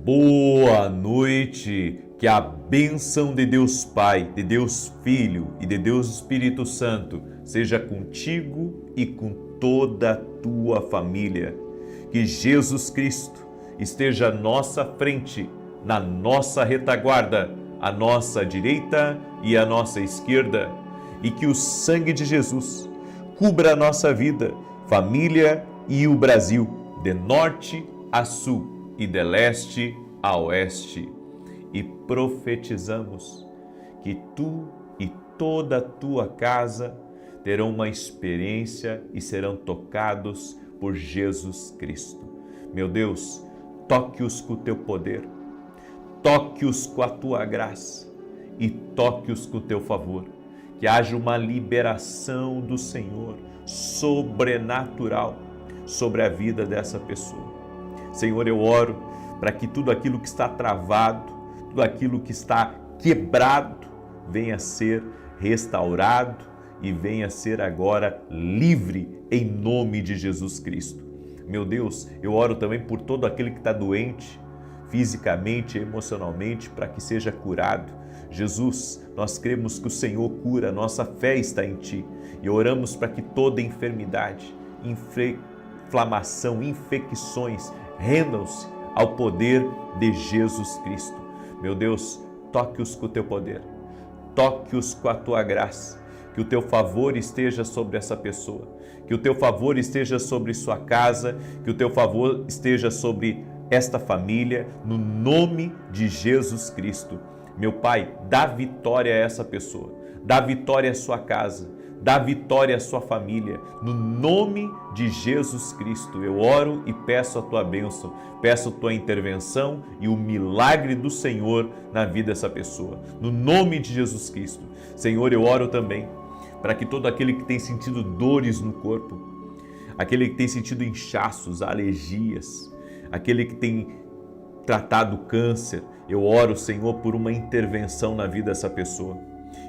Boa noite, que a bênção de Deus Pai, de Deus Filho e de Deus Espírito Santo seja contigo e com toda a tua família. Que Jesus Cristo esteja à nossa frente, na nossa retaguarda, à nossa direita e à nossa esquerda, e que o sangue de Jesus cubra a nossa vida, família e o Brasil, de norte a sul e de leste a oeste, e profetizamos que tu e toda a tua casa terão uma experiência e serão tocados por Jesus Cristo. Meu Deus, toque-os com o teu poder, toque-os com a tua graça e toque-os com o teu favor. Que haja uma liberação do Senhor sobrenatural sobre a vida dessa pessoa. Senhor, eu oro para que tudo aquilo que está travado, tudo aquilo que está quebrado, venha a ser restaurado e venha a ser agora livre em nome de Jesus Cristo. Meu Deus, eu oro também por todo aquele que está doente, fisicamente, emocionalmente, para que seja curado. Jesus, nós cremos que o Senhor cura, nossa fé está em Ti e oramos para que toda enfermidade, inflamação, infecções rendam-se ao poder de Jesus Cristo. Meu Deus, toque-os com o Teu poder, toque-os com a Tua graça, que o Teu favor esteja sobre essa pessoa, que o Teu favor esteja sobre sua casa, que o Teu favor esteja sobre esta família, no nome de Jesus Cristo. Meu Pai, dá vitória a essa pessoa, dá vitória à sua casa, dá vitória à sua família, no nome de Jesus Cristo. Eu oro e peço a Tua bênção, peço a Tua intervenção e o milagre do Senhor na vida dessa pessoa, no nome de Jesus Cristo. Senhor, eu oro também para que todo aquele que tem sentido dores no corpo, aquele que tem sentido inchaços, alergias, aquele que tem tratado câncer, eu oro, Senhor, por uma intervenção na vida dessa pessoa.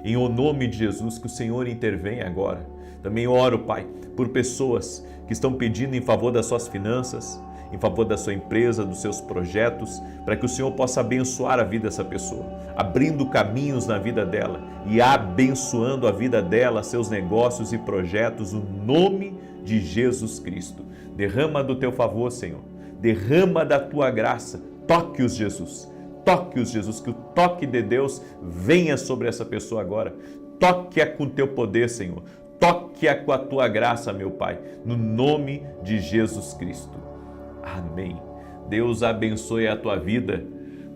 Em o nome de Jesus, que o Senhor intervenha agora. Também oro, Pai, por pessoas que estão pedindo em favor das suas finanças, em favor da sua empresa, dos seus projetos, para que o Senhor possa abençoar a vida dessa pessoa, abrindo caminhos na vida dela e abençoando a vida dela, seus negócios e projetos, no nome de Jesus Cristo. Derrama do Teu favor, Senhor, derrama da Tua graça, toque-os, Jesus. Toque-os, Jesus, que o toque de Deus venha sobre essa pessoa agora. Toque-a com o Teu poder, Senhor. Toque-a com a Tua graça, meu Pai, no nome de Jesus Cristo. Amém. Deus abençoe a tua vida.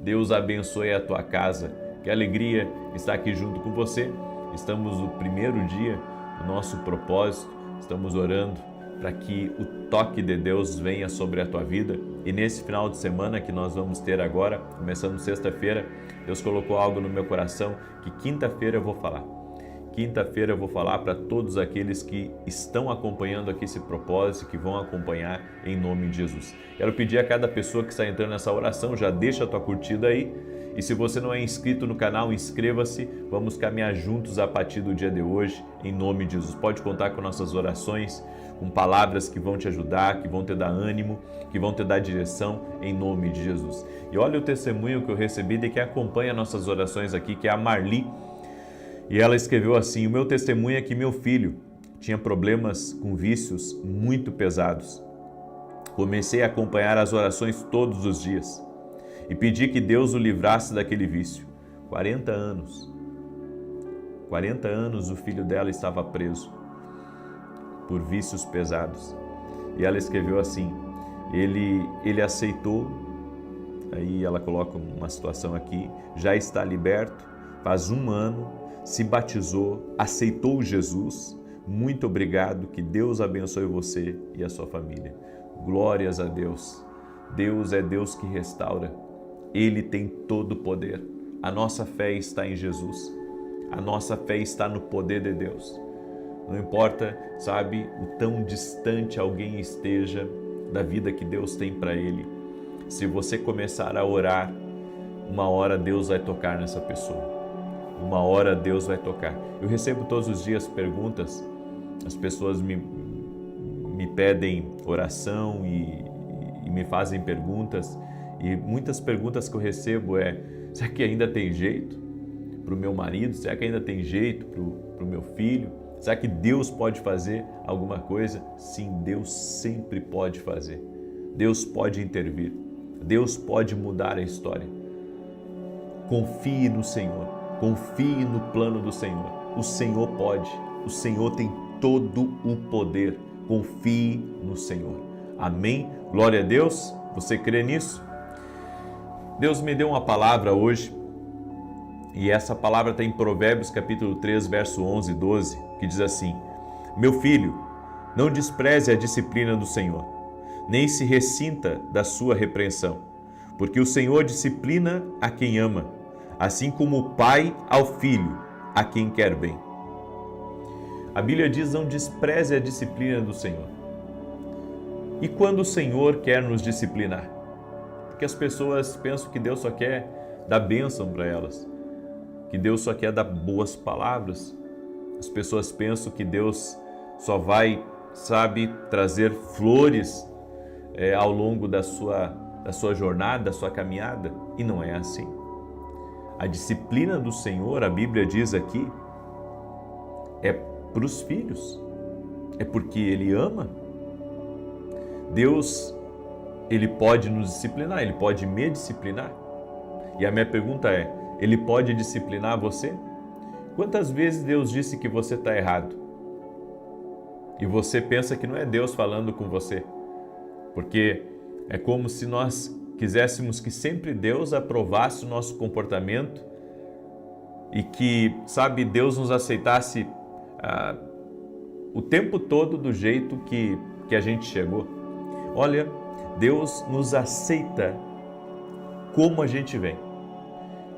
Deus abençoe a tua casa. Que alegria estar aqui junto com você. Estamos no primeiro dia do nosso propósito. Estamos orando para que o toque de Deus venha sobre a tua vida. E nesse final de semana que nós vamos ter agora, começando sexta-feira, Deus colocou algo no meu coração que quinta-feira eu vou falar. Quinta-feira eu vou falar para todos aqueles que estão acompanhando aqui esse propósito, que vão acompanhar em nome de Jesus. Quero pedir a cada pessoa que está entrando nessa oração, já deixa a tua curtida aí. E se você não é inscrito no canal, inscreva-se. Vamos caminhar juntos a partir do dia de hoje, em nome de Jesus. Pode contar com nossas orações, com palavras que vão te ajudar, que vão te dar ânimo, que vão te dar direção, em nome de Jesus. E olha o testemunho que eu recebi de quem acompanha nossas orações aqui, que é a Marli. E ela escreveu assim: o meu testemunho é que meu filho tinha problemas com vícios muito pesados. Comecei a acompanhar as orações todos os dias e pedi que Deus o livrasse daquele vício. 40 anos o filho dela estava preso por vícios pesados. E ela escreveu assim: ele aceitou, aí ela coloca uma situação aqui, já está liberto, faz 1 ano, se batizou, aceitou Jesus. Muito obrigado, que Deus abençoe você e a sua família. Glórias a Deus. Deus é Deus que restaura. Ele tem todo o poder. A nossa fé está em Jesus. A nossa fé está no poder de Deus. Não importa, sabe, o tão distante alguém esteja da vida que Deus tem para ele. Se você começar a orar, uma hora Deus vai tocar nessa pessoa. Uma hora Deus vai tocar. Eu recebo todos os dias perguntas, as pessoas me pedem oração e me fazem perguntas, E muitas perguntas que eu recebo será que ainda tem jeito para o meu marido? Será que ainda tem jeito para o meu filho? Será que Deus pode fazer alguma coisa? Sim, Deus sempre pode fazer. Deus pode intervir. Deus pode mudar a história. Confie no Senhor. Confie no plano do Senhor. O Senhor pode. O Senhor tem todo o poder. Confie no Senhor. Amém? Glória a Deus. Você crê nisso? Deus me deu uma palavra hoje, e essa palavra está em Provérbios capítulo 3, verso 11 e 12, que diz assim: Meu filho, não despreze a disciplina do Senhor, nem se ressinta da sua repreensão, porque o Senhor disciplina a quem ama, assim como o pai ao filho, a quem quer bem. A Bíblia diz: não despreze a disciplina do Senhor. E quando o Senhor quer nos disciplinar? Porque as pessoas pensam que Deus só quer dar bênção para elas, que Deus só quer dar boas palavras. As pessoas pensam que Deus só vai, trazer flores ao longo da sua jornada, da sua caminhada, e não é assim. A disciplina do Senhor, a Bíblia diz aqui, é para os filhos, é porque Ele ama. Deus, Ele pode nos disciplinar, Ele pode me disciplinar. E a minha pergunta é: Ele pode disciplinar você? Quantas vezes Deus disse que você está errado? E você pensa que não é Deus falando com você? Porque é como se nós quiséssemos que sempre Deus aprovasse o nosso comportamento e que, Deus nos aceitasse o tempo todo do jeito que a gente chegou. Olha, Deus nos aceita como a gente vem,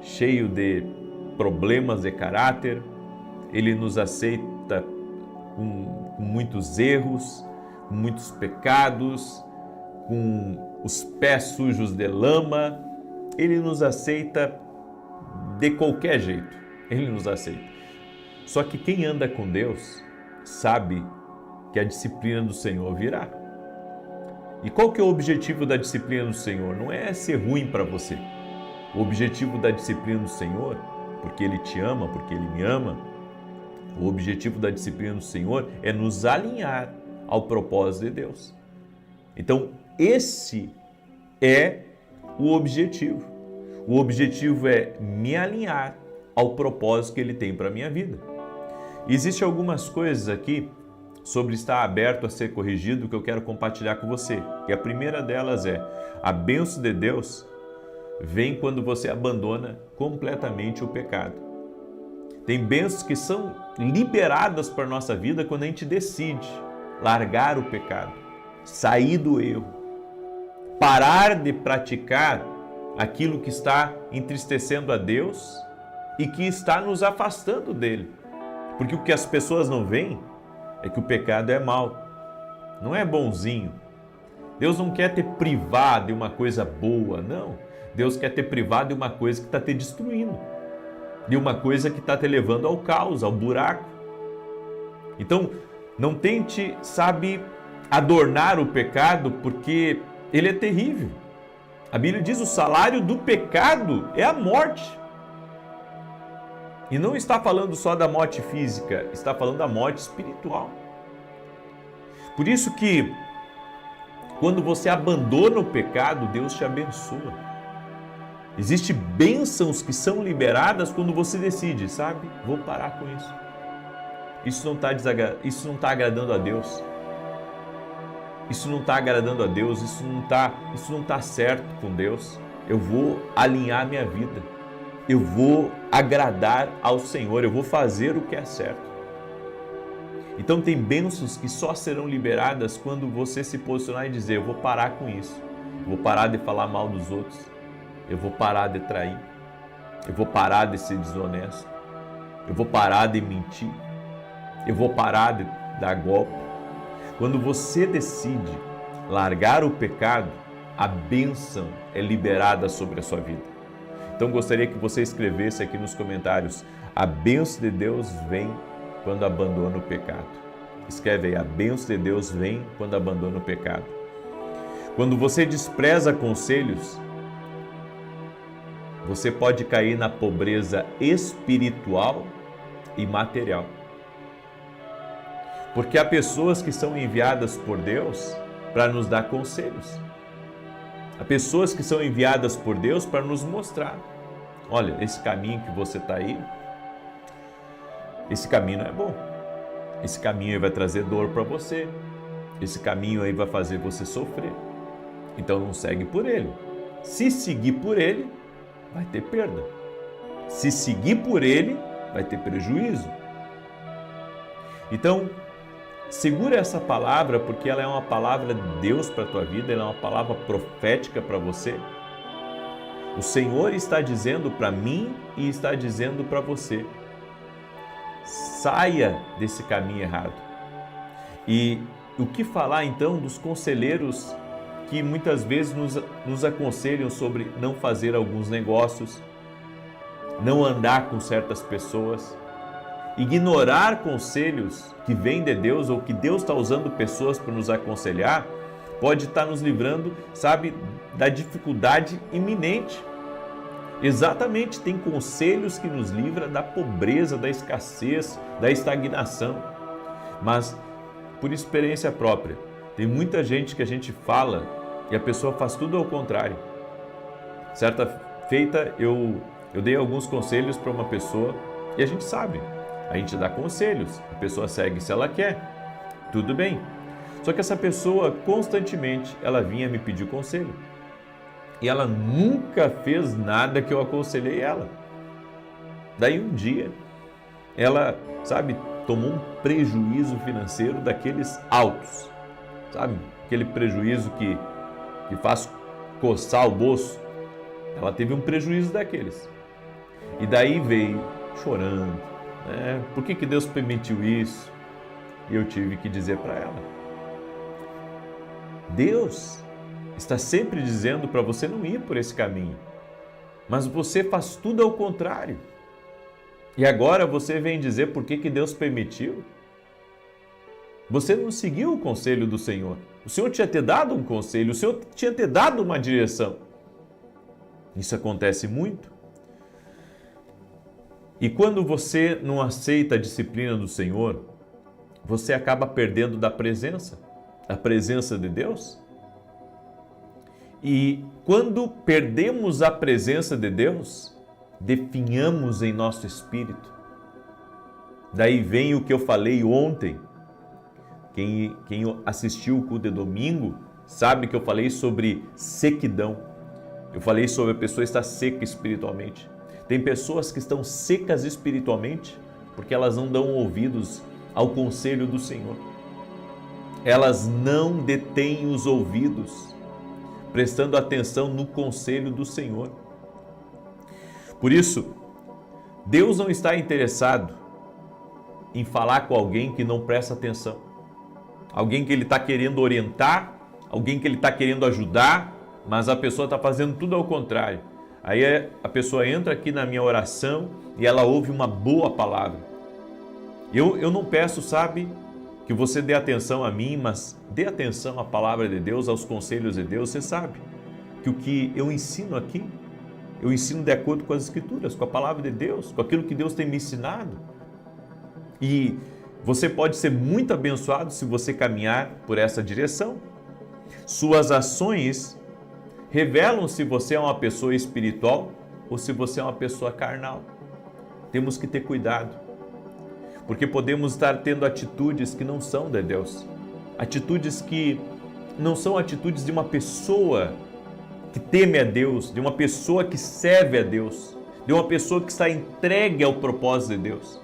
cheio de problemas de caráter. Ele nos aceita com muitos erros, com muitos pecados, com os pés sujos de lama. Ele nos aceita de qualquer jeito, Ele nos aceita. Só que quem anda com Deus sabe que a disciplina do Senhor virá. E qual que é o objetivo da disciplina do Senhor? Não é ser ruim para você. O objetivo da disciplina do Senhor, porque Ele te ama, porque Ele me ama, o objetivo da disciplina do Senhor é nos alinhar ao propósito de Deus. Então, esse é o objetivo. O objetivo é me alinhar ao propósito que Ele tem para a minha vida. Existem algumas coisas aqui sobre estar aberto a ser corrigido que eu quero compartilhar com você. E a primeira delas é: a bênção de Deus vem quando você abandona completamente o pecado. Tem bênçãos que são liberadas para a nossa vida quando a gente decide largar o pecado, sair do erro, parar de praticar aquilo que está entristecendo a Deus e que está nos afastando dele. Porque o que as pessoas não veem é que o pecado é mau, não é bonzinho. Deus não quer te privar de uma coisa boa, não. Deus quer te privar de uma coisa que está te destruindo, de uma coisa que está te levando ao caos, ao buraco. Então, não tente, adornar o pecado, porque ele é terrível. A Bíblia diz: o salário do pecado é a morte. E não está falando só da morte física, está falando da morte espiritual. Por isso que, quando você abandona o pecado, Deus te abençoa. Existem bênçãos que são liberadas quando você decide, vou parar com isso. Isso não está agradando a Deus. Isso não está agradando a Deus, isso não está certo com Deus. Eu vou alinhar minha vida. Eu vou agradar ao Senhor, eu vou fazer o que é certo. Então tem bênçãos que só serão liberadas quando você se posicionar e dizer: eu vou parar com isso. Eu vou parar de falar mal dos outros. Eu vou parar de trair. Eu vou parar de ser desonesto. Eu vou parar de mentir. Eu vou parar de dar golpe. Quando você decide largar o pecado, a bênção é liberada sobre a sua vida. Então gostaria que você escrevesse aqui nos comentários: a bênção de Deus vem quando abandona o pecado. Escreve aí: a bênção de Deus vem quando abandona o pecado. Quando você despreza conselhos, você pode cair na pobreza espiritual e material. Porque há pessoas que são enviadas por Deus para nos dar conselhos. Há pessoas que são enviadas por Deus para nos mostrar: olha, esse caminho que você está aí, esse caminho não é bom. Esse caminho aí vai trazer dor para você. Esse caminho aí vai fazer você sofrer. Então não segue por ele. Se seguir por ele, vai ter perda. Se seguir por ele, vai ter prejuízo. Então, segura essa palavra, porque ela é uma palavra de Deus para a tua vida, ela é uma palavra profética para você. O Senhor está dizendo para mim e está dizendo para você: saia desse caminho errado. E o que falar então dos conselheiros que muitas vezes nos aconselham sobre não fazer alguns negócios, não andar com certas pessoas, ignorar conselhos que vêm de Deus ou que Deus está usando pessoas para nos aconselhar, pode estar nos livrando, sabe, da dificuldade iminente. Exatamente, tem conselhos que nos livram da pobreza, da escassez, da estagnação. Mas, por experiência própria, tem muita gente que a gente fala e a pessoa faz tudo ao contrário. Certa feita, eu dei alguns conselhos para uma pessoa e a gente sabe, a gente dá conselhos, a pessoa segue se ela quer, tudo bem. Só que essa pessoa, constantemente, ela vinha me pedir conselho. E ela nunca fez nada que eu aconselhei ela. Daí um dia, ela, sabe, tomou um prejuízo financeiro daqueles altos. Sabe, aquele prejuízo que faz coçar o bolso. Ela teve um prejuízo daqueles. E daí veio chorando, né? Por que Deus permitiu isso? E eu tive que dizer para ela: Deus está sempre dizendo para você não ir por esse caminho, mas você faz tudo ao contrário. E agora você vem dizer por que Deus permitiu? Você não seguiu o conselho do Senhor. O Senhor tinha te dado um conselho, o Senhor tinha te dado uma direção. Isso acontece muito. E quando você não aceita a disciplina do Senhor, você acaba perdendo da presença de Deus. E quando perdemos a presença de Deus, definhamos em nosso espírito. Daí vem o que eu falei ontem. Quem assistiu o culto de domingo sabe que eu falei sobre sequidão. Eu falei sobre a pessoa estar seca espiritualmente. Tem pessoas que estão secas espiritualmente porque elas não dão ouvidos ao conselho do Senhor. Elas não detêm os ouvidos, prestando atenção no conselho do Senhor. Por isso, Deus não está interessado em falar com alguém que não presta atenção. Alguém que Ele está querendo orientar, alguém que Ele está querendo ajudar, mas a pessoa está fazendo tudo ao contrário. Aí a pessoa entra aqui na minha oração e ela ouve uma boa palavra. Eu não peço, sabe, que você dê atenção a mim, mas dê atenção à palavra de Deus, aos conselhos de Deus. Você sabe que o que eu ensino aqui, eu ensino de acordo com as Escrituras, com a palavra de Deus, com aquilo que Deus tem me ensinado. E você pode ser muito abençoado se você caminhar por essa direção. Suas ações revelam se você é uma pessoa espiritual ou se você é uma pessoa carnal. Temos que ter cuidado, porque podemos estar tendo atitudes que não são de Deus, atitudes que não são atitudes de uma pessoa que teme a Deus, de uma pessoa que serve a Deus, de uma pessoa que está entregue ao propósito de Deus.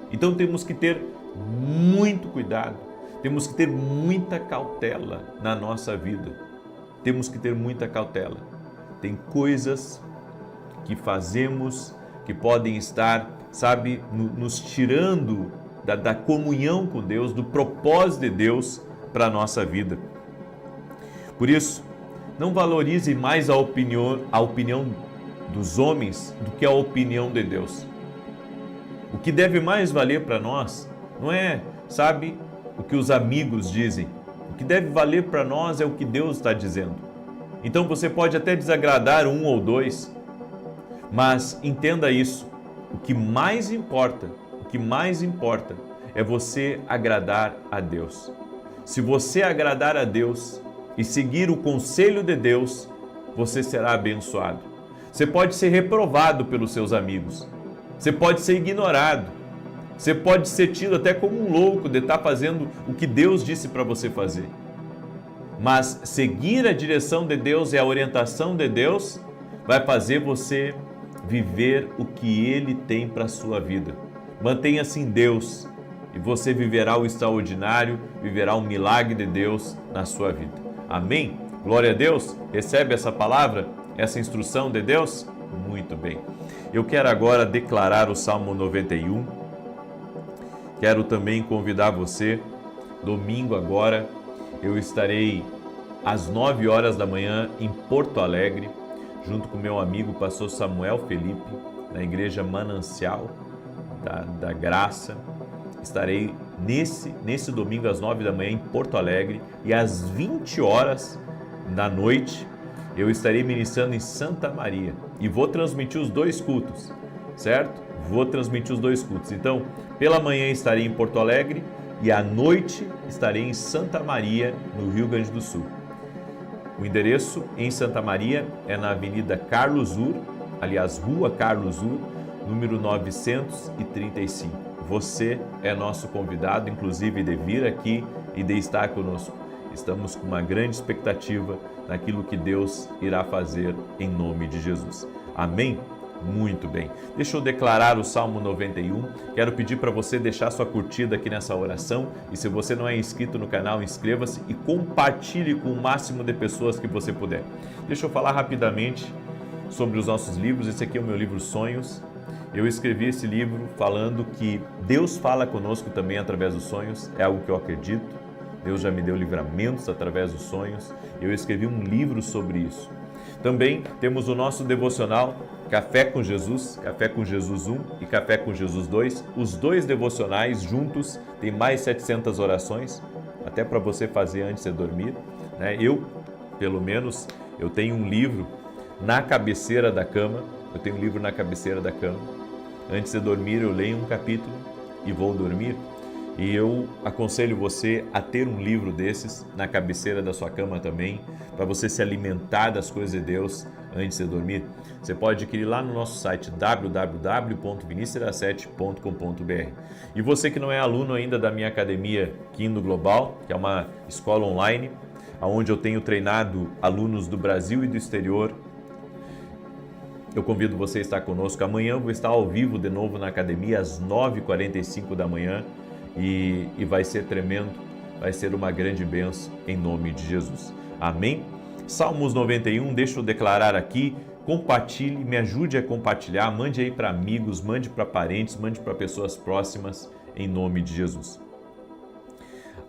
Então temos que ter muito cuidado, temos que ter muita cautela na nossa vida, temos que ter muita cautela. Tem coisas que fazemos que podem estar, sabe, nos tirando da comunhão com Deus, do propósito de Deus para a nossa vida. Por isso, não valorize mais a opinião dos homens do que a opinião de Deus. O que deve mais valer para nós não é, sabe, o que os amigos dizem. O que deve valer para nós é o que Deus está dizendo. Então você pode até desagradar um ou dois, Mas entenda isso, o que mais importa é você agradar a Deus. Se você agradar a Deus e seguir o conselho de Deus, você será abençoado. Você pode ser reprovado pelos seus amigos, você pode ser ignorado, você pode ser tido até como um louco de estar fazendo o que Deus disse para você fazer. Mas seguir a direção de Deus e a orientação de Deus vai fazer você viver o que Ele tem para a sua vida. Mantenha-se em Deus e você viverá o extraordinário, viverá um milagre de Deus na sua vida. Amém? Glória a Deus. Recebe essa palavra, essa instrução de Deus? Muito bem. Eu quero agora declarar o Salmo 91. Quero também convidar você, domingo agora, eu estarei às 9 horas da manhã em Porto Alegre, junto com meu amigo pastor Samuel Felipe, na igreja Manancial da Graça. Estarei nesse domingo às 9 da manhã em Porto Alegre e às 20 horas da noite eu estarei ministrando em Santa Maria e vou transmitir os 2 cultos, certo? Vou transmitir os 2 cultos. Então, pela manhã estarei em Porto Alegre e à noite estarei em Santa Maria, no Rio Grande do Sul. O endereço em Santa Maria é na Avenida Carlos Ur, aliás, Rua Carlos Ur, número 935. Você é nosso convidado, inclusive, de vir aqui e de estar conosco. Estamos com uma grande expectativa naquilo que Deus irá fazer em nome de Jesus. Amém? Muito bem. Deixa eu declarar o Salmo 91. Quero pedir para você deixar sua curtida aqui nessa oração. E se você não é inscrito no canal, inscreva-se e compartilhe com o máximo de pessoas que você puder. Deixa eu falar rapidamente sobre os nossos livros. Esse aqui é o meu livro Sonhos. Eu escrevi esse livro falando que Deus fala conosco também através dos sonhos. É algo que eu acredito. Deus já me deu livramentos através dos sonhos. Eu escrevi um livro sobre isso. Também temos o nosso devocional Café com Jesus 1 e Café com Jesus 2. Os 2 devocionais juntos têm mais 700 orações, até para você fazer antes de dormir. Eu, pelo menos, eu tenho um livro na cabeceira da cama. Antes de dormir eu leio um capítulo e vou dormir. E eu aconselho você a ter um livro desses na cabeceira da sua cama também, para você se alimentar das coisas de Deus antes de dormir. Você pode adquirir lá no nosso site www.vinicius7.com.br. E você que não é aluno ainda da minha academia Quindo Global, que é uma escola online, onde eu tenho treinado alunos do Brasil e do exterior, eu convido você a estar conosco. Amanhã eu vou estar ao vivo de novo na academia às 9h45 da manhã. E vai ser tremendo, vai ser uma grande bênção em nome de Jesus. Amém? Salmos 91, deixa eu declarar aqui, compartilhe, me ajude a compartilhar, mande aí para amigos, mande para parentes, mande para pessoas próximas, em nome de Jesus.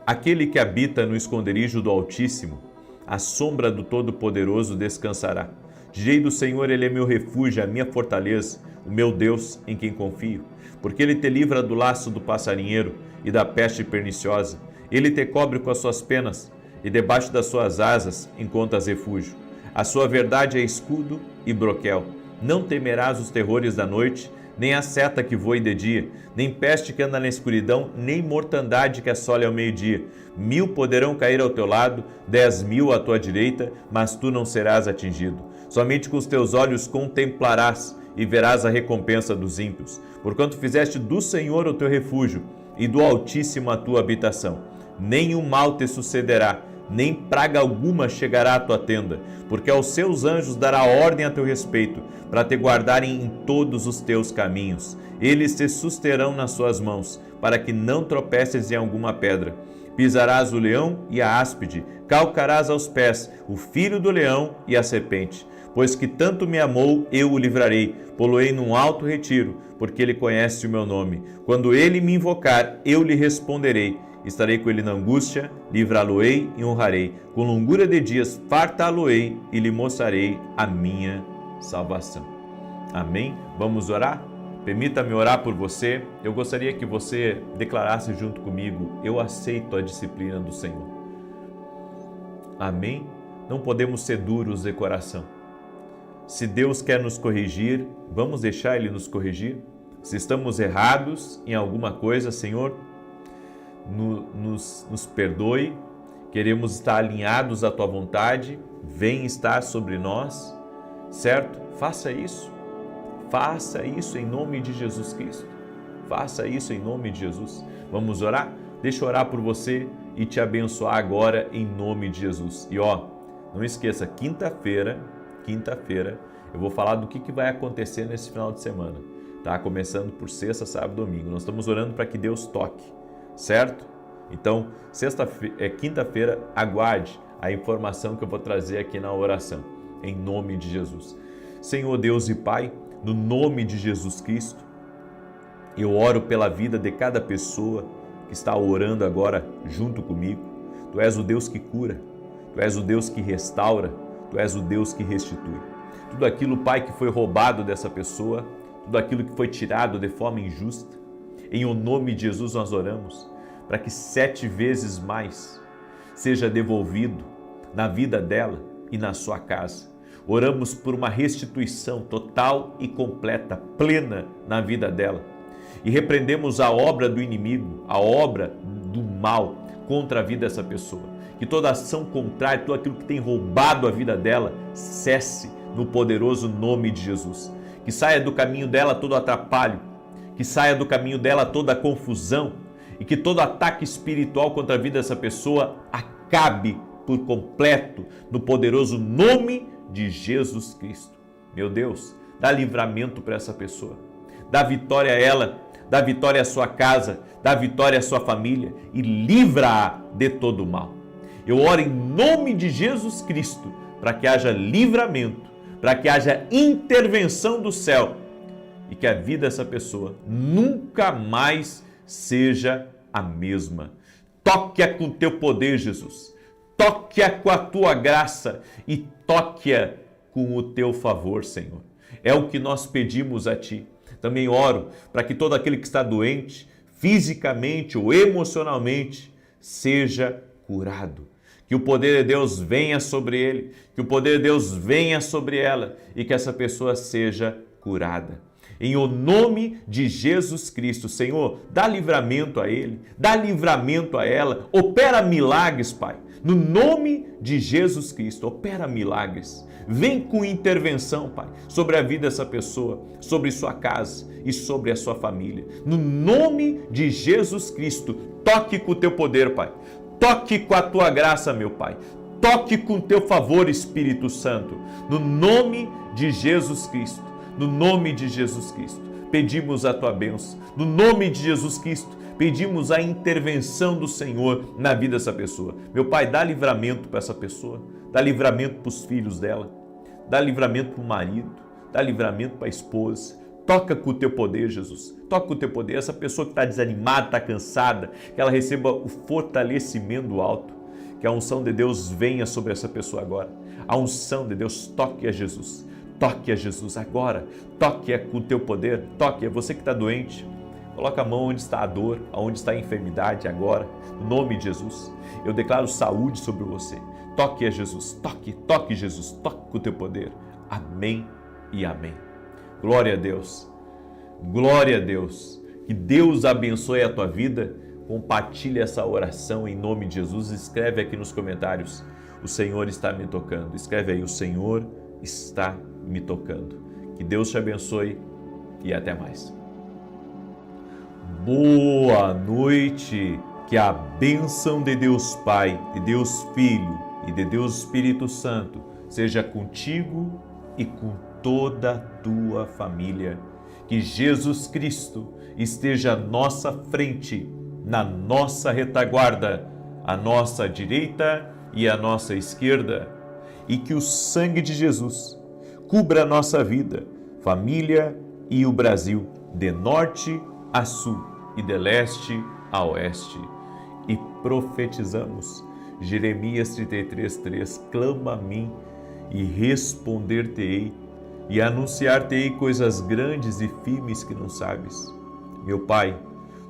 Aquele que habita no esconderijo do Altíssimo, à sombra do Todo-Poderoso descansará. Direi do Senhor, Ele é meu refúgio, a minha fortaleza, o meu Deus em quem confio. Porque Ele te livra do laço do passarinheiro e da peste perniciosa. Ele te cobre com as suas penas e debaixo das suas asas encontras refúgio. A sua verdade é escudo e broquel. Não temerás os terrores da noite, nem a seta que voe de dia, nem peste que anda na escuridão, nem mortandade que assole ao meio-dia. 1000 poderão cair ao teu lado, 10.000 à tua direita, mas tu não serás atingido. Somente com os teus olhos contemplarás e verás a recompensa dos ímpios, porquanto fizeste do Senhor o teu refúgio e do Altíssimo a tua habitação. Nenhum mal te sucederá, nem praga alguma chegará à tua tenda, porque aos seus anjos dará ordem a teu respeito, para te guardarem em todos os teus caminhos. Eles te susterão nas suas mãos, para que não tropeces em alguma pedra. Pisarás o leão e a áspide, calcarás aos pés o filho do leão e a serpente. Pois que tanto me amou, eu o livrarei, pô-lo-ei num alto retiro, porque ele conhece o meu nome. Quando ele me invocar, eu lhe responderei. Estarei com ele na angústia, livrá-lo-ei e honrarei. Com longura de dias fartá-lo-ei e lhe mostrarei a minha salvação. Amém? Vamos orar? Permita-me orar por você. Eu gostaria que você declarasse junto comigo: eu aceito a disciplina do Senhor. Amém? Não podemos ser duros de coração. Se Deus quer nos corrigir, vamos deixar Ele nos corrigir? Se estamos errados em alguma coisa, Senhor, nos perdoe. Queremos estar alinhados à Tua vontade. Vem estar sobre nós, certo? Faça isso em nome de Jesus Cristo. Faça isso em nome de Jesus. Vamos orar? Deixa eu orar por você e te abençoar agora em nome de Jesus. E não esqueça, quinta-feira, eu vou falar do que vai acontecer nesse final de semana, tá? Começando por sexta, sábado, domingo. Nós estamos orando para que Deus toque, certo? Então, quinta-feira, aguarde a informação que eu vou trazer aqui na oração, em nome de Jesus. Senhor Deus e Pai, no nome de Jesus Cristo, eu oro pela vida de cada pessoa que está orando agora junto comigo. Tu és o Deus que cura, Tu és o Deus que restaura, Tu és o Deus que restitui. Tudo aquilo, Pai, que foi roubado dessa pessoa, tudo aquilo que foi tirado de forma injusta, em o nome de Jesus nós oramos para que 7 vezes mais seja devolvido na vida dela e na sua casa. Oramos por uma restituição total e completa, plena na vida dela. E repreendemos a obra do inimigo, a obra do mal contra a vida dessa pessoa. Que toda ação contrária, tudo aquilo que tem roubado a vida dela, cesse no poderoso nome de Jesus. Que saia do caminho dela todo atrapalho, que saia do caminho dela toda confusão e que todo ataque espiritual contra a vida dessa pessoa acabe por completo no poderoso nome de Jesus Cristo. Meu Deus, dá livramento para essa pessoa, dá vitória a ela, dá vitória à sua casa, dá vitória à sua família e livra-a de todo o mal. Eu oro em nome de Jesus Cristo para que haja livramento, para que haja intervenção do céu e que a vida dessa pessoa nunca mais seja a mesma. Toque-a com o teu poder, Jesus. Toque-a com a tua graça e toque-a com o teu favor, Senhor. É o que nós pedimos a ti. Também oro para que todo aquele que está doente, fisicamente ou emocionalmente, seja curado. Que o poder de Deus venha sobre ele, que o poder de Deus venha sobre ela e que essa pessoa seja curada. Em o nome de Jesus Cristo, Senhor, dá livramento a ele, dá livramento a ela, opera milagres, Pai. No nome de Jesus Cristo, opera milagres. Vem com intervenção, Pai, sobre a vida dessa pessoa, sobre sua casa e sobre a sua família. No nome de Jesus Cristo, toque com o teu poder, Pai. Toque com a tua graça, meu Pai. Toque com o teu favor, Espírito Santo. No nome de Jesus Cristo. No nome de Jesus Cristo, pedimos a tua bênção. No nome de Jesus Cristo, pedimos a intervenção do Senhor na vida dessa pessoa. Meu Pai, dá livramento para essa pessoa, dá livramento para os filhos dela, dá livramento para o marido, dá livramento para a esposa. Toca com o teu poder, Jesus. Toca com o teu poder. Essa pessoa que está desanimada, está cansada, que ela receba o fortalecimento do alto. Que a unção de Deus venha sobre essa pessoa agora. A unção de Deus, toque a Jesus. Toque a Jesus agora, toque com o teu poder, toque. Você que está doente, coloca a mão onde está a dor, onde está a enfermidade agora, no nome de Jesus. Eu declaro saúde sobre você. Toque a Jesus, toque Jesus, toque com o teu poder. Amém e amém. Glória a Deus, glória a Deus. Que Deus abençoe a tua vida. Compartilhe essa oração em nome de Jesus. Escreve aqui nos comentários, o Senhor está me tocando. Escreve aí, o Senhor está me tocando. Que Deus te abençoe e até mais. Boa noite. Que a bênção de Deus Pai, de Deus Filho e de Deus Espírito Santo seja contigo e com toda a tua família. Que Jesus Cristo esteja à nossa frente, na nossa retaguarda, à nossa direita e à nossa esquerda. E que o sangue de Jesus cubra a nossa vida, família e o Brasil, de norte a sul e de leste a oeste. E profetizamos, Jeremias 33:3, clama a mim e responder-te-ei e anunciar-te-ei coisas grandes e firmes que não sabes. Meu Pai,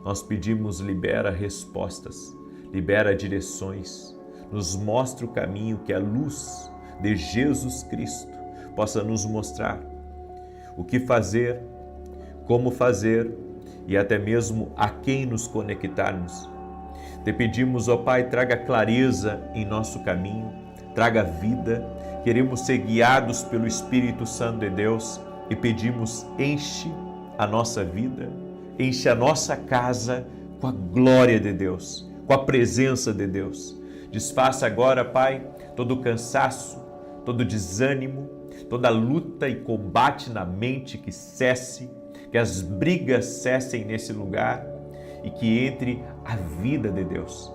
nós pedimos, libera respostas, libera direções, nos mostra o caminho que é a luz de Jesus Cristo possa nos mostrar o que fazer, como fazer e até mesmo a quem nos conectarmos. Te pedimos, ó Pai, traga clareza em nosso caminho, traga vida. Queremos ser guiados pelo Espírito Santo de Deus e pedimos, enche a nossa vida, enche a nossa casa com a glória de Deus, com a presença de Deus. Desfaça agora, Pai, todo o cansaço, todo o desânimo, toda luta e combate na mente que cesse, que as brigas cessem nesse lugar e que entre a vida de Deus,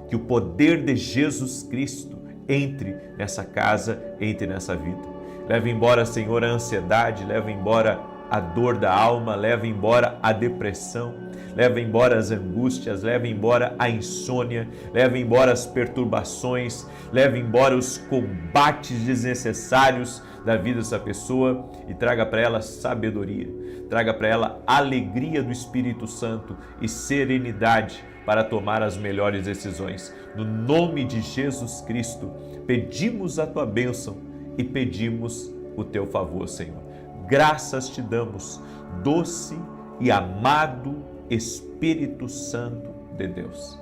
que o poder de Jesus Cristo entre nessa casa, entre nessa vida. Leva embora, Senhor, a ansiedade, leva embora a dor da alma, leva embora a depressão, leva embora as angústias, leva embora a insônia, leva embora as perturbações, leva embora os combates desnecessários da vida dessa pessoa e traga para ela sabedoria, traga para ela alegria do Espírito Santo e serenidade para tomar as melhores decisões. No nome de Jesus Cristo, pedimos a tua bênção e pedimos o teu favor, Senhor. Graças te damos, doce e amado Espírito Santo de Deus.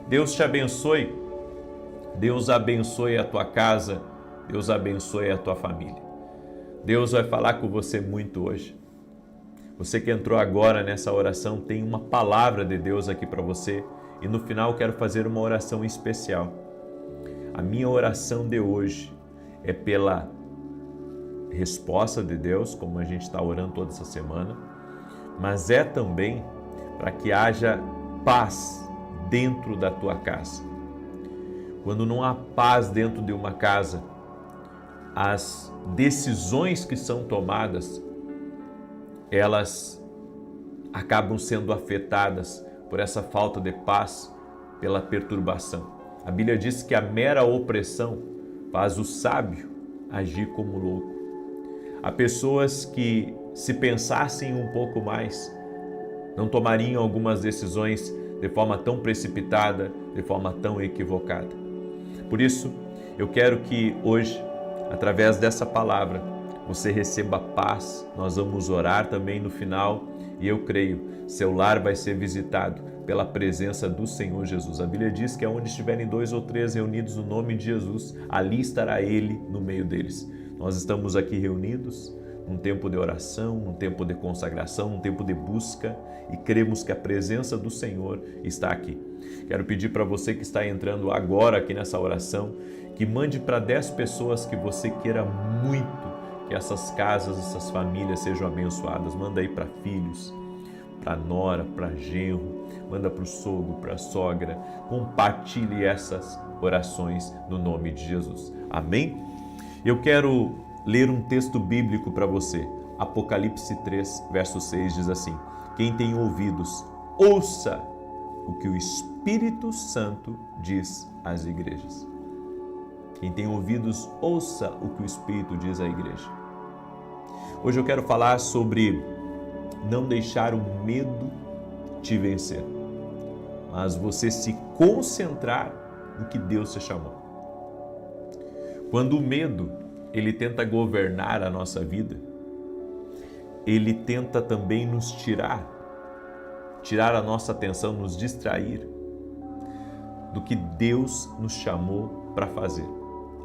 Deus te abençoe, Deus abençoe a tua casa, Deus abençoe a tua família. Deus vai falar com você muito hoje. Você que entrou agora nessa oração tem uma palavra de Deus aqui para você e no final quero fazer uma oração especial. A minha oração de hoje é pela resposta de Deus, como a gente está orando toda essa semana, mas é também para que haja paz dentro da tua casa. Quando não há paz dentro de uma casa, as decisões que são tomadas, elas acabam sendo afetadas por essa falta de paz, pela perturbação. A Bíblia diz que a mera opressão faz o sábio agir como louco. Há pessoas que, se pensassem um pouco mais, não tomariam algumas decisões de forma tão precipitada, de forma tão equivocada. Por isso, eu quero que hoje, através dessa palavra, você receba paz. Nós vamos orar também no final e eu creio, seu lar vai ser visitado pela presença do Senhor Jesus. A Bíblia diz que onde estiverem 2 ou 3 reunidos no nome de Jesus, ali estará Ele no meio deles. Nós estamos aqui reunidos num tempo de oração, num tempo de consagração, num tempo de busca e cremos que a presença do Senhor está aqui. Quero pedir para você que está entrando agora aqui nessa oração, que mande para 10 pessoas que você queira muito que essas casas, essas famílias sejam abençoadas. Manda aí para filhos, para nora, para genro, manda para o sogro, para a sogra. Compartilhe essas orações no nome de Jesus. Amém? Eu quero ler um texto bíblico para você. Apocalipse 3, verso 6 diz assim: quem tem ouvidos, ouça o que o Espírito Santo diz às igrejas. Quem tem ouvidos, ouça o que o Espírito diz à igreja. Hoje eu quero falar sobre não deixar o medo te vencer, mas você se concentrar no que Deus te chamou. Quando o medo, ele tenta governar a nossa vida, ele tenta também nos tirar a nossa atenção, nos distrair do que Deus nos chamou para fazer.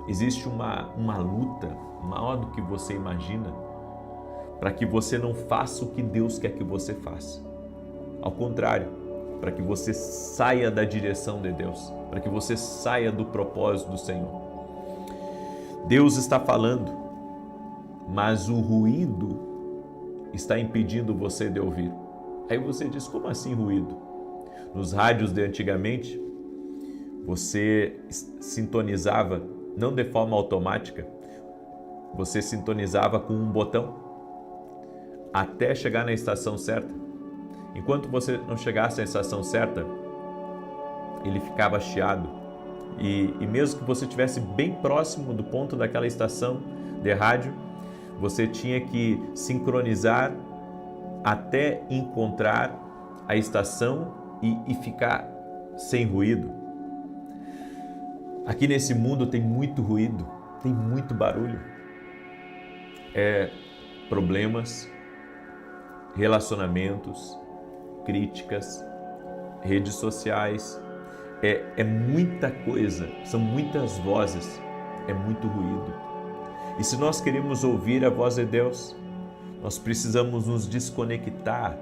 Existe uma luta maior do que você imagina para que você não faça o que Deus quer que você faça. Ao contrário, para que você saia da direção de Deus, para que você saia do propósito do Senhor. Deus está falando, mas o ruído está impedindo você de ouvir. Aí você diz, como assim ruído? Nos rádios de antigamente, você sintonizava, não de forma automática, você sintonizava com um botão até chegar na estação certa. Enquanto você não chegasse à estação certa, ele ficava chiado. E mesmo que você estivesse bem próximo do ponto daquela estação de rádio, você tinha que sincronizar até encontrar a estação e ficar sem ruído. Aqui nesse mundo tem muito ruído, tem muito barulho. problemas, relacionamentos, críticas, redes sociais, é muita coisa, são muitas vozes, é muito ruído. E se nós queremos ouvir a voz de Deus, nós precisamos nos desconectar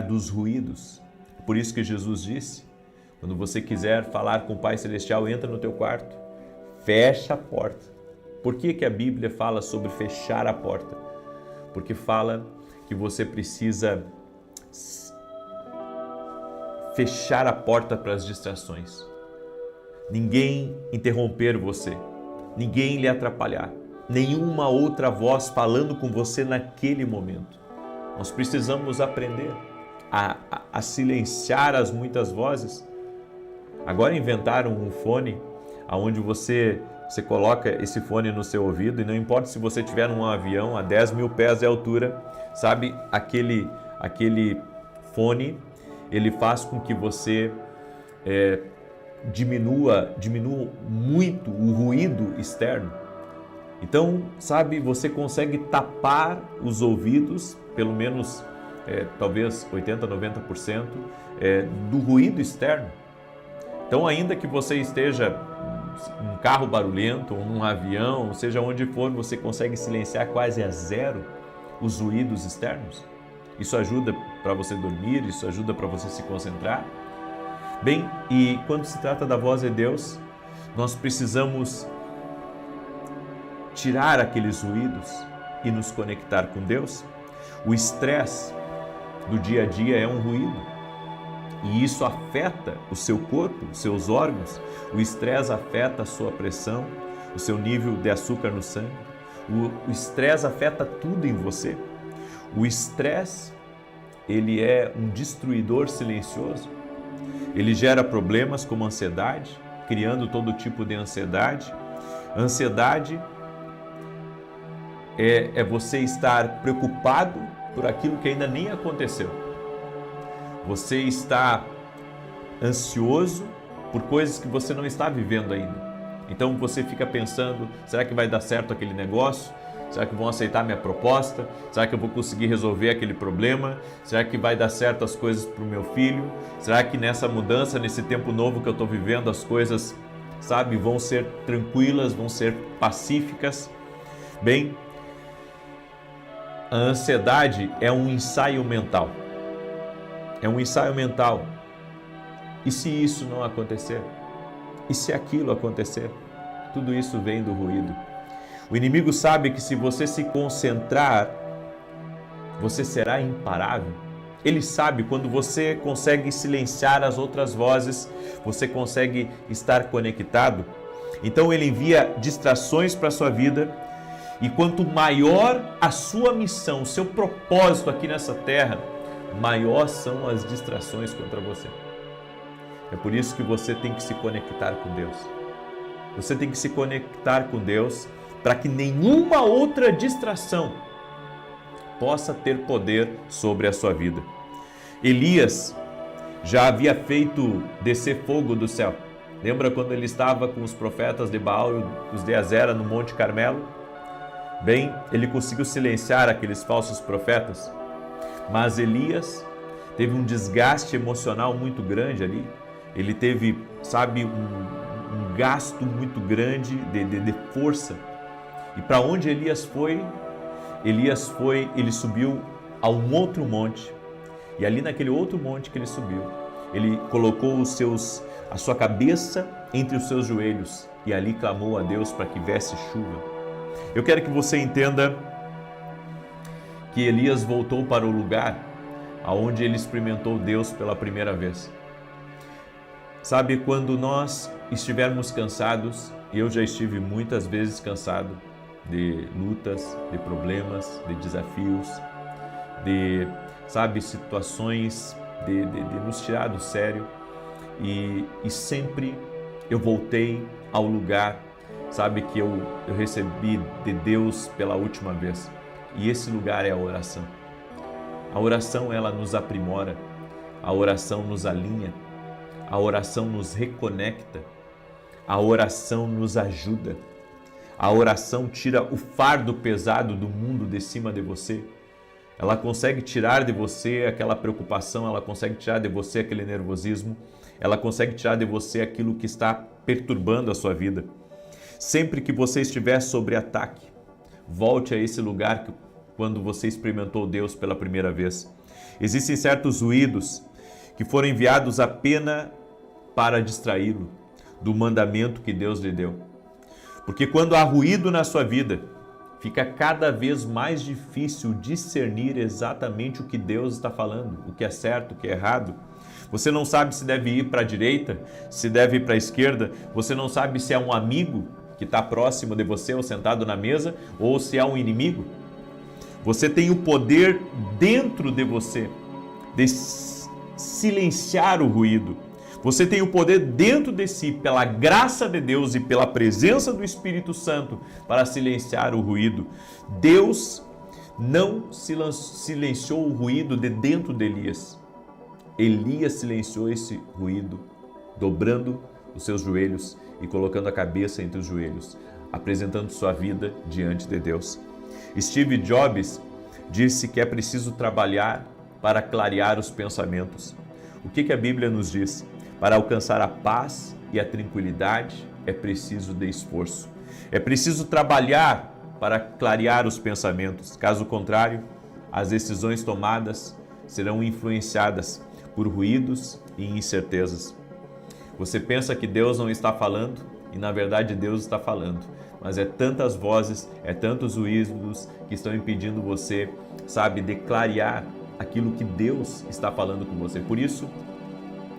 dos ruídos. Por isso que Jesus disse, quando você quiser falar com o Pai Celestial, entra no teu quarto, fecha a porta. Por que que a Bíblia fala sobre fechar a porta? Porque fala que você precisa fechar a porta para as distrações. Ninguém interromper você, ninguém lhe atrapalhar, nenhuma outra voz falando com você naquele momento. Nós precisamos aprender a silenciar as muitas vozes. Agora inventaram um fone onde você coloca esse fone no seu ouvido e não importa se você estiver num avião a 10 mil pés de altura, sabe, aquele fone, ele faz com que você diminua muito o ruído externo. Então, sabe, você consegue tapar os ouvidos, pelo menos talvez 80%, 90% do ruído externo. Então, ainda que você esteja num carro barulhento, ou num avião, seja onde for, você consegue silenciar quase a zero os ruídos externos. Isso ajuda para você dormir, isso ajuda para você se concentrar. Bem, e quando se trata da voz de Deus, nós precisamos tirar aqueles ruídos e nos conectar com Deus. O estresse do dia a dia é um ruído. E isso afeta o seu corpo, os seus órgãos. O estresse afeta a sua pressão, o seu nível de açúcar no sangue. O estresse afeta tudo em você. O estresse, ele é um destruidor silencioso. Ele gera problemas como ansiedade, criando todo tipo de ansiedade. Ansiedade é você estar preocupado por aquilo que ainda nem aconteceu. Você está ansioso por coisas que você não está vivendo ainda. Então você fica pensando, será que vai dar certo aquele negócio? Será que vão aceitar minha proposta? Será que eu vou conseguir resolver aquele problema? Será que vai dar certo as coisas para o meu filho? Será que nessa mudança, nesse tempo novo que eu estou vivendo, as coisas, sabe, vão ser tranquilas, vão ser pacíficas? Bem, a ansiedade é um ensaio mental. É um ensaio mental. E se isso não acontecer? E se aquilo acontecer? Tudo isso vem do ruído. O inimigo sabe que se você se concentrar, você será imparável. Ele sabe quando você consegue silenciar as outras vozes, você consegue estar conectado. Então ele envia distrações para a sua vida. E quanto maior a sua missão, o seu propósito aqui nessa terra, maior são as distrações contra você. É por isso que você tem que se conectar com Deus. Você tem que se conectar com Deus para que nenhuma outra distração possa ter poder sobre a sua vida. Elias já havia feito descer fogo do céu. Lembra quando ele estava com os profetas de Baal e os de Azera no Monte Carmelo? Bem, ele conseguiu silenciar aqueles falsos profetas. Mas Elias teve um desgaste emocional muito grande ali. Ele teve, sabe, um gasto muito grande de força. E para onde Elias foi? Ele subiu a um outro monte. E ali naquele outro monte que ele subiu, ele colocou a sua cabeça entre os seus joelhos e ali clamou a Deus para que viesse chuva. Eu quero que você entenda que Elias voltou para o lugar aonde ele experimentou Deus pela primeira vez. Sabe, quando nós estivermos cansados, e eu já estive muitas vezes cansado de lutas, de problemas, de desafios, de, sabe, situações de nos tirar do sério, e sempre eu voltei ao lugar, sabe, que eu recebi de Deus pela última vez. E esse lugar é a oração. A oração, ela nos aprimora, a oração nos alinha, a oração nos reconecta, a oração nos ajuda, A oração tira o fardo pesado do mundo de cima de você. Ela consegue tirar de você aquela preocupação, ela consegue tirar de você aquele nervosismo, ela consegue tirar de você aquilo que está perturbando a sua vida. Sempre que você estiver sob ataque, volte a esse lugar quando você experimentou Deus pela primeira vez. Existem certos ruídos que foram enviados apenas para distraí-lo do mandamento que Deus lhe deu. Porque quando há ruído na sua vida, fica cada vez mais difícil discernir exatamente o que Deus está falando, o que é certo, o que é errado. Você não sabe se deve ir para a direita, se deve ir para a esquerda, você não sabe se é um amigo que está próximo de você ou sentado na mesa, ou se é um inimigo. Você tem o poder dentro de você de silenciar o ruído. Você tem o poder dentro de si, pela graça de Deus e pela presença do Espírito Santo, para silenciar o ruído. Deus não silenciou o ruído de dentro de Elias. Elias silenciou esse ruído, dobrando os seus joelhos e colocando a cabeça entre os joelhos, apresentando sua vida diante de Deus. Steve Jobs disse que é preciso trabalhar para clarear os pensamentos. O que a Bíblia nos diz? Para alcançar a paz e a tranquilidade é preciso de esforço. É preciso trabalhar para clarear os pensamentos. Caso contrário, as decisões tomadas serão influenciadas por ruídos e incertezas. Você pensa que Deus não está falando e na verdade Deus está falando. Mas é tantas vozes, é tantos ruídos que estão impedindo você, de clarear aquilo que Deus está falando com você. Por isso,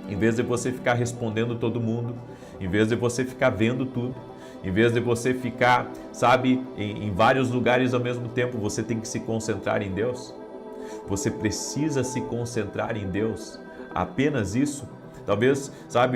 em vez de você ficar respondendo todo mundo, em vez de você ficar vendo tudo, em vez de você ficar, em vários lugares ao mesmo tempo, você tem que se concentrar em Deus. Você precisa se concentrar em Deus. Apenas isso. Talvez,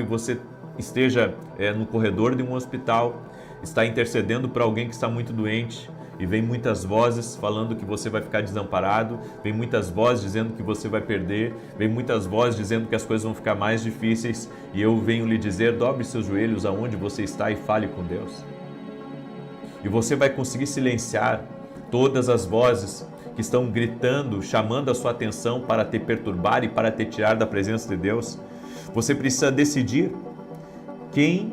você esteja no corredor de um hospital, está intercedendo para alguém que está muito doente, e vem muitas vozes falando que você vai ficar desamparado, vem muitas vozes dizendo que você vai perder, vem muitas vozes dizendo que as coisas vão ficar mais difíceis, e eu venho lhe dizer, dobre seus joelhos aonde você está e fale com Deus. E você vai conseguir silenciar todas as vozes que estão gritando, chamando a sua atenção para te perturbar e para te tirar da presença de Deus. Você precisa decidir quem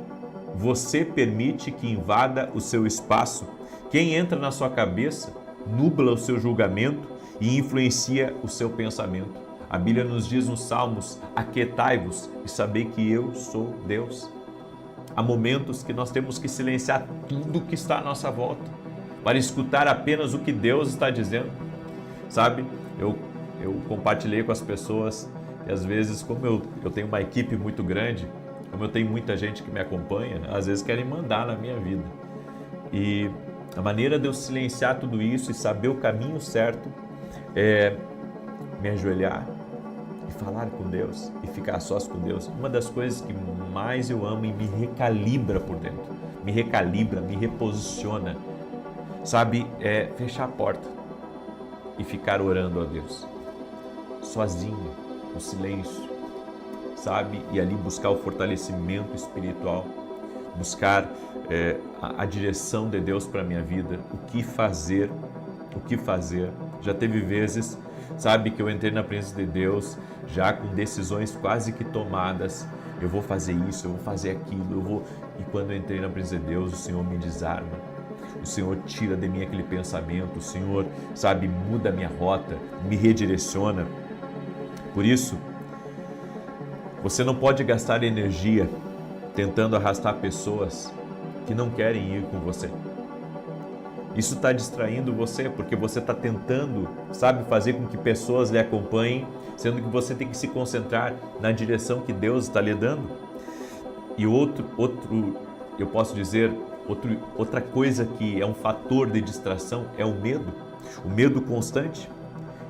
você permite que invada o seu espaço. Quem entra na sua cabeça, nubla o seu julgamento e influencia o seu pensamento. A Bíblia nos diz nos Salmos, aquietai-vos e sabei que eu sou Deus. Há momentos que nós temos que silenciar tudo que está à nossa volta, para escutar apenas o que Deus está dizendo. Eu compartilhei com as pessoas que às vezes, como eu tenho uma equipe muito grande, como eu tenho muita gente que me acompanha, às vezes querem mandar na minha vida. E a maneira de eu silenciar tudo isso e saber o caminho certo é me ajoelhar e falar com Deus e ficar a sós com Deus. Uma das coisas que mais eu amo e me recalibra por dentro, me recalibra, me reposiciona, é fechar a porta e ficar orando a Deus, sozinho, no silêncio, e ali buscar o fortalecimento espiritual, buscar a direção de Deus para a minha vida, o que fazer. Já teve vezes, que eu entrei na presença de Deus, já com decisões quase que tomadas, eu vou fazer isso, eu vou fazer aquilo, e quando eu entrei na presença de Deus, o Senhor me desarma, o Senhor tira de mim aquele pensamento, o Senhor, muda a minha rota, me redireciona. Por isso, você não pode gastar energia tentando arrastar pessoas que não querem ir com você. Isso está distraindo você, porque você está tentando, fazer com que pessoas lhe acompanhem, sendo que você tem que se concentrar na direção que Deus está lhe dando. E eu posso dizer, outra coisa que é um fator de distração é o medo. O medo constante,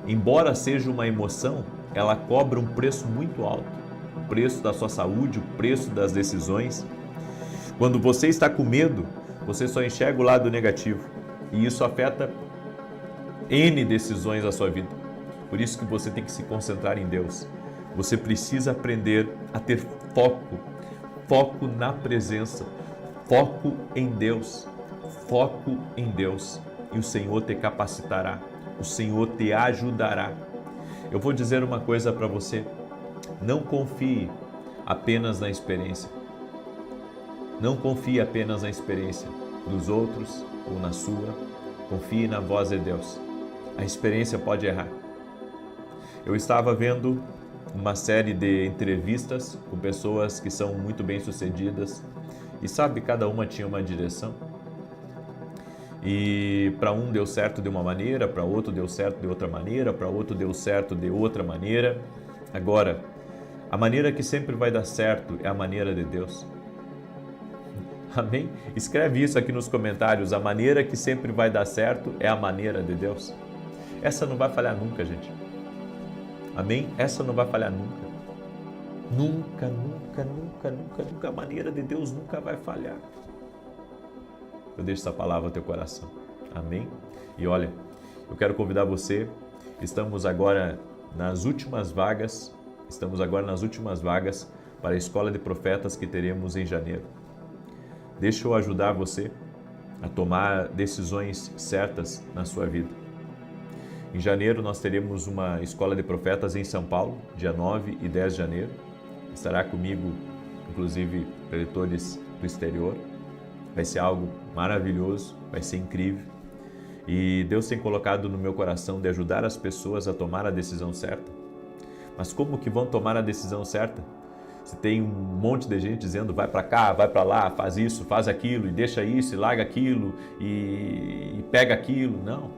embora seja uma emoção, ela cobra um preço muito alto. O preço da sua saúde, o preço das decisões. Quando você está com medo, você só enxerga o lado negativo e isso afeta N decisões da sua vida. Por isso que você tem que se concentrar em Deus. Você precisa aprender a ter foco na presença, foco em Deus, foco em Deus e o Senhor te capacitará, o Senhor te ajudará. Eu vou dizer uma coisa para você, não confie apenas na experiência. Não confie apenas na experiência dos outros ou na sua, confie na voz de Deus. A experiência pode errar. Eu estava vendo uma série de entrevistas com pessoas que são muito bem-sucedidas e sabe, cada uma tinha uma direção. E para um deu certo de uma maneira, para outro deu certo de outra maneira, para outro deu certo de outra maneira. Agora, a maneira que sempre vai dar certo é a maneira de Deus. Amém? Escreve isso aqui nos comentários. A maneira que sempre vai dar certo é a maneira de Deus. Essa não vai falhar nunca, gente. Amém? Essa não vai falhar nunca. Nunca, nunca, nunca, nunca, nunca. A maneira de Deus nunca vai falhar. Eu deixo essa palavra no teu coração. Amém? E olha, eu quero convidar você. Estamos agora nas últimas vagas. Para a Escola de Profetas que teremos em janeiro. Deixa eu ajudar você a tomar decisões certas na sua vida. Em janeiro nós teremos uma Escola de Profetas em São Paulo, dia 9 e 10 de janeiro. Estará comigo, inclusive, preletores do exterior. Vai ser algo maravilhoso, vai ser incrível. E Deus tem colocado no meu coração de ajudar as pessoas a tomar a decisão certa. Mas como que vão tomar a decisão certa? Se tem um monte de gente dizendo vai para cá, vai para lá, faz isso, faz aquilo, e deixa isso, e larga aquilo, e pega aquilo. Não,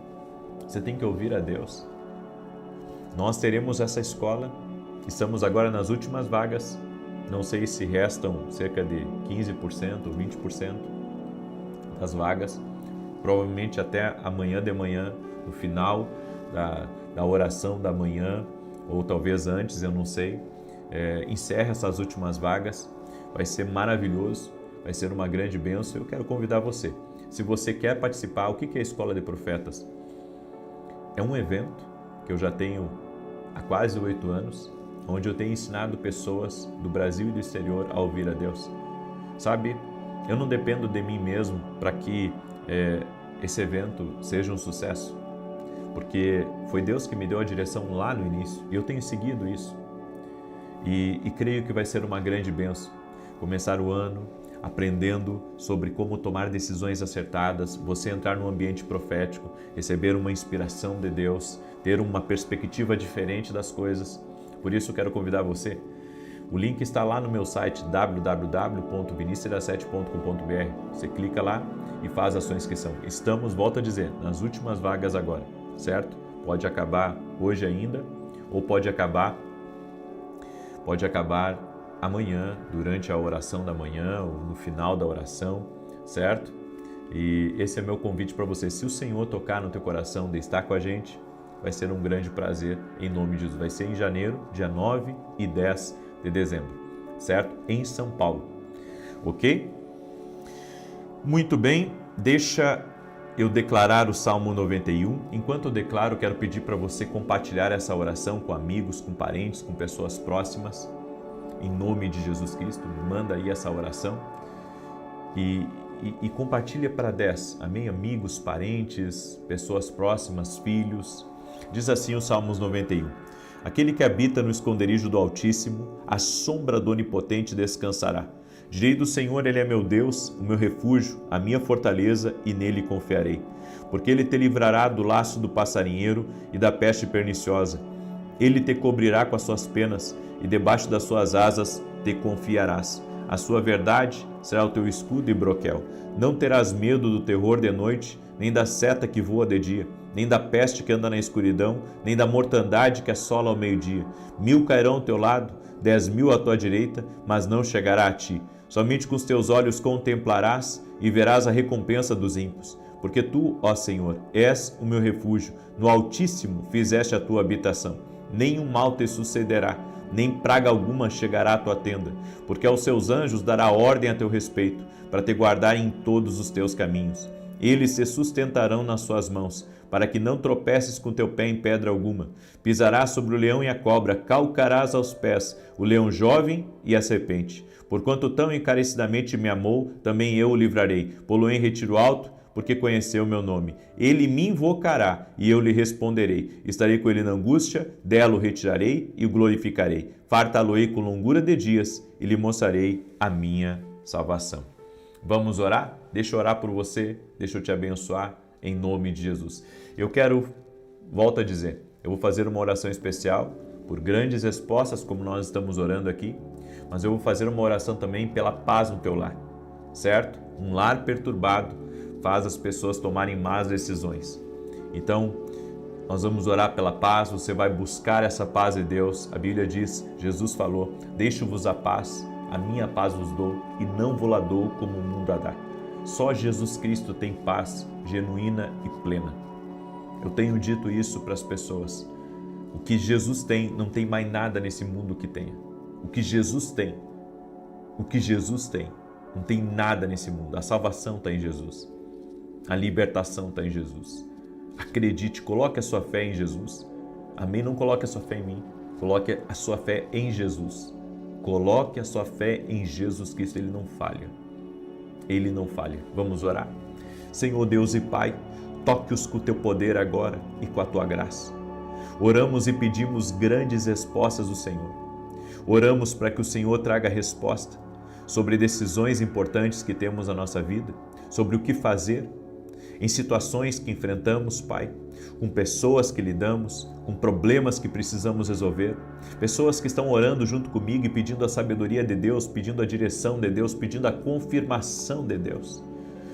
você tem que ouvir a Deus. Nós teremos essa escola, estamos agora nas últimas vagas, não sei se restam cerca de 15% ou 20% das vagas, provavelmente até amanhã de manhã, no final da oração da manhã, ou talvez antes, eu não sei. Encerra essas últimas vagas, vai ser maravilhoso, vai ser uma grande bênção. Eu quero convidar você, se você quer participar. O que é a Escola de Profetas? É um evento que eu já tenho há quase 8 anos, onde eu tenho ensinado pessoas do Brasil e do exterior a ouvir a Deus. Sabe, eu não dependo de mim mesmo para que esse evento seja um sucesso, porque foi Deus que me deu a direção lá no início e eu tenho seguido isso. E creio que vai ser uma grande bênção começar o ano aprendendo sobre como tomar decisões acertadas, você entrar num ambiente profético, receber uma inspiração de Deus, ter uma perspectiva diferente das coisas. Por isso quero convidar você. O link está lá no meu site www.vinicius7.com.br. Você clica lá e faz a sua inscrição. Estamos, volto a dizer, nas últimas vagas agora, certo? Pode acabar hoje ainda ou pode acabar amanhã, durante a oração da manhã ou no final da oração, certo? E esse é meu convite para você. Se o Senhor tocar no teu coração de estar com a gente, vai ser um grande prazer em nome de Jesus. Vai ser em janeiro, dia 9 e 10 de dezembro, certo? Em São Paulo, ok? Muito bem, deixa eu declarar o Salmo 91. Enquanto eu declaro, quero pedir para você compartilhar essa oração com amigos, com parentes, com pessoas próximas. Em nome de Jesus Cristo, manda aí essa oração e compartilha para 10, amém? Amigos, parentes, pessoas próximas, filhos. Diz assim o Salmos 91. Aquele que habita no esconderijo do Altíssimo, à sombra do Onipotente descansará. Direi do Senhor, Ele é meu Deus, o meu refúgio, a minha fortaleza, e nele confiarei. Porque Ele te livrará do laço do passarinheiro e da peste perniciosa. Ele te cobrirá com as suas penas, e debaixo das suas asas te confiarás. A sua verdade será o teu escudo e broquel. Não terás medo do terror de noite, nem da seta que voa de dia, nem da peste que anda na escuridão, nem da mortandade que assola ao meio-dia. 1000 cairão ao teu lado, 10.000 à tua direita, mas não chegará a ti. Somente com os teus olhos contemplarás e verás a recompensa dos ímpios. Porque tu, ó Senhor, és o meu refúgio, no Altíssimo fizeste a tua habitação. Nenhum mal te sucederá, nem praga alguma chegará à tua tenda, porque aos seus anjos dará ordem a teu respeito, para te guardarem em todos os teus caminhos. Eles se sustentarão nas suas mãos, para que não tropeces com teu pé em pedra alguma. Pisarás sobre o leão e a cobra, calcarás aos pés o leão jovem e a serpente. Porquanto tão encarecidamente me amou, também eu o livrarei. Pô-lo em retiro alto, porque conheceu o meu nome. Ele me invocará e eu lhe responderei. Estarei com ele na angústia, dela o retirarei e o glorificarei. Fartá-lo-ei com longura de dias e lhe mostrarei a minha salvação. Vamos orar? Deixa eu orar por você, deixa eu te abençoar em nome de Jesus. Eu quero, volto a dizer, eu vou fazer uma oração especial por grandes respostas, como nós estamos orando aqui, mas eu vou fazer uma oração também pela paz no teu lar, certo? Um lar perturbado faz as pessoas tomarem más decisões. Então, nós vamos orar pela paz, você vai buscar essa paz de Deus. A Bíblia diz, Jesus falou, deixo-vos a paz, a minha paz vos dou e não vou lá dou como o mundo a dá. Só Jesus Cristo tem paz genuína e plena. Eu tenho dito isso para as pessoas. O que Jesus tem, não tem mais nada nesse mundo que tenha. O que Jesus tem, não tem nada nesse mundo. A salvação está em Jesus. A libertação está em Jesus. Acredite, coloque a sua fé em Jesus. Amém? Não coloque a sua fé em mim. Coloque a sua fé em Jesus. Coloque a sua fé em Jesus Cristo. Ele não falha. Ele não falha. Vamos orar. Senhor Deus e Pai, toque-os com o teu poder agora e com a tua graça. Oramos e pedimos grandes respostas do Senhor. Oramos para que o Senhor traga resposta sobre decisões importantes que temos na nossa vida, sobre o que fazer, em situações que enfrentamos, Pai, com pessoas que lidamos, com problemas que precisamos resolver, pessoas que estão orando junto comigo e pedindo a sabedoria de Deus, pedindo a direção de Deus, pedindo a confirmação de Deus.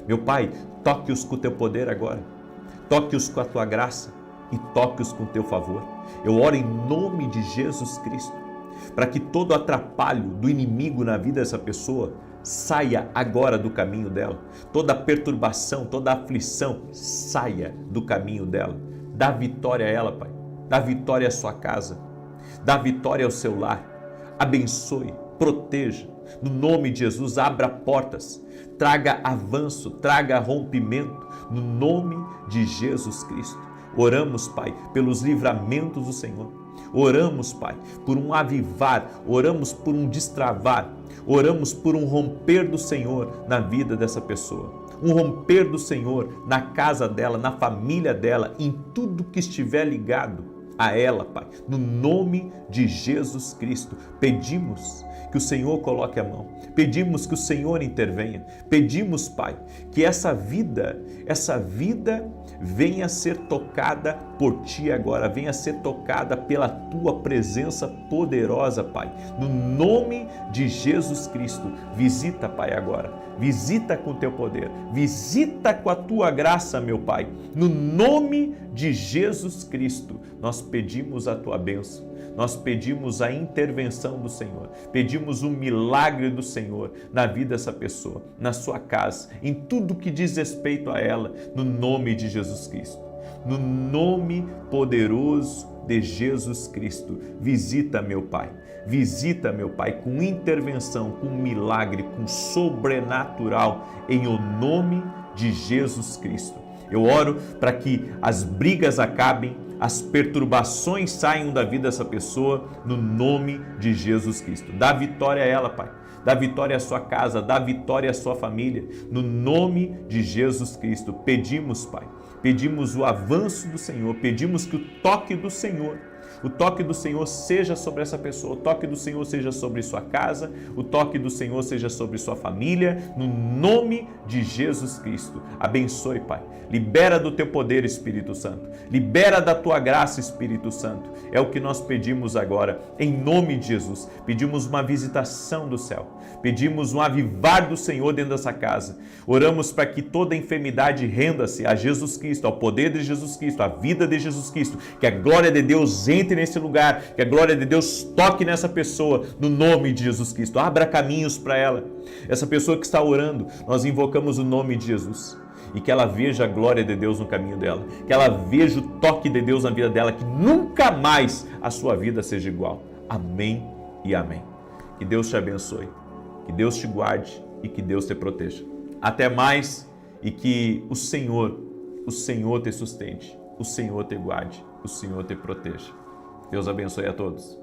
Meu Pai, toque-os com o teu poder agora, toque-os com a tua graça e toque-os com o teu favor. Eu oro em nome de Jesus Cristo, para que todo atrapalho do inimigo na vida dessa pessoa saia agora do caminho dela. Toda perturbação, toda aflição, saia do caminho dela. Dá vitória a ela, Pai. Dá vitória à sua casa. Dá vitória ao seu lar. Abençoe, proteja. No nome de Jesus, abra portas. Traga avanço, traga rompimento. No nome de Jesus Cristo. Oramos, Pai, pelos livramentos do Senhor. Oramos, Pai, por um avivar. Oramos por um destravar. Oramos por um romper do Senhor na vida dessa pessoa. Um romper do Senhor na casa dela, na família dela, em tudo que estiver ligado a ela, Pai. No nome de Jesus Cristo, pedimos que o Senhor coloque a mão. Pedimos que o Senhor intervenha. Pedimos, Pai, que essa vida venha a ser tocada por Ti agora, venha a ser tocada pela Tua presença poderosa, Pai. No nome de Jesus Cristo, visita, Pai, agora. Visita com o Teu poder, visita com a Tua graça, meu Pai. No nome de Jesus Cristo, nós pedimos a Tua bênção. Nós pedimos a intervenção do Senhor, pedimos o milagre do Senhor na vida dessa pessoa, na sua casa, em tudo que diz respeito a ela, no nome de Jesus Cristo. No nome poderoso de Jesus Cristo, visita, meu Pai, com intervenção, com milagre, com sobrenatural, em o nome de Jesus Cristo. Eu oro para que as brigas acabem, as perturbações saiam da vida dessa pessoa, no nome de Jesus Cristo. Dá vitória a ela, Pai. Dá vitória à sua casa, dá vitória à sua família, no nome de Jesus Cristo. Pedimos, Pai, pedimos o avanço do Senhor, pedimos que o toque do Senhor seja sobre essa pessoa, o toque do Senhor seja sobre sua casa, o toque do Senhor seja sobre sua família, no nome de Jesus Cristo. Abençoe, Pai. Libera do teu poder, Espírito Santo. Libera da tua graça, Espírito Santo. É o que nós pedimos agora, em nome de Jesus. Pedimos uma visitação do céu. Pedimos um avivar do Senhor dentro dessa casa. Oramos para que toda enfermidade renda-se a Jesus Cristo, ao poder de Jesus Cristo, à vida de Jesus Cristo. Que a glória de Deus entre nesse lugar, que a glória de Deus toque nessa pessoa, no nome de Jesus Cristo. Abra caminhos para ela. Essa pessoa que está orando, nós invocamos o nome de Jesus. E que ela veja a glória de Deus no caminho dela, que ela veja o toque de Deus na vida dela, que nunca mais a sua vida seja igual. Amém e amém. Que Deus te abençoe, que Deus te guarde e que Deus te proteja. Até mais e que o Senhor te sustente, o Senhor te guarde, o Senhor te proteja. Deus abençoe a todos.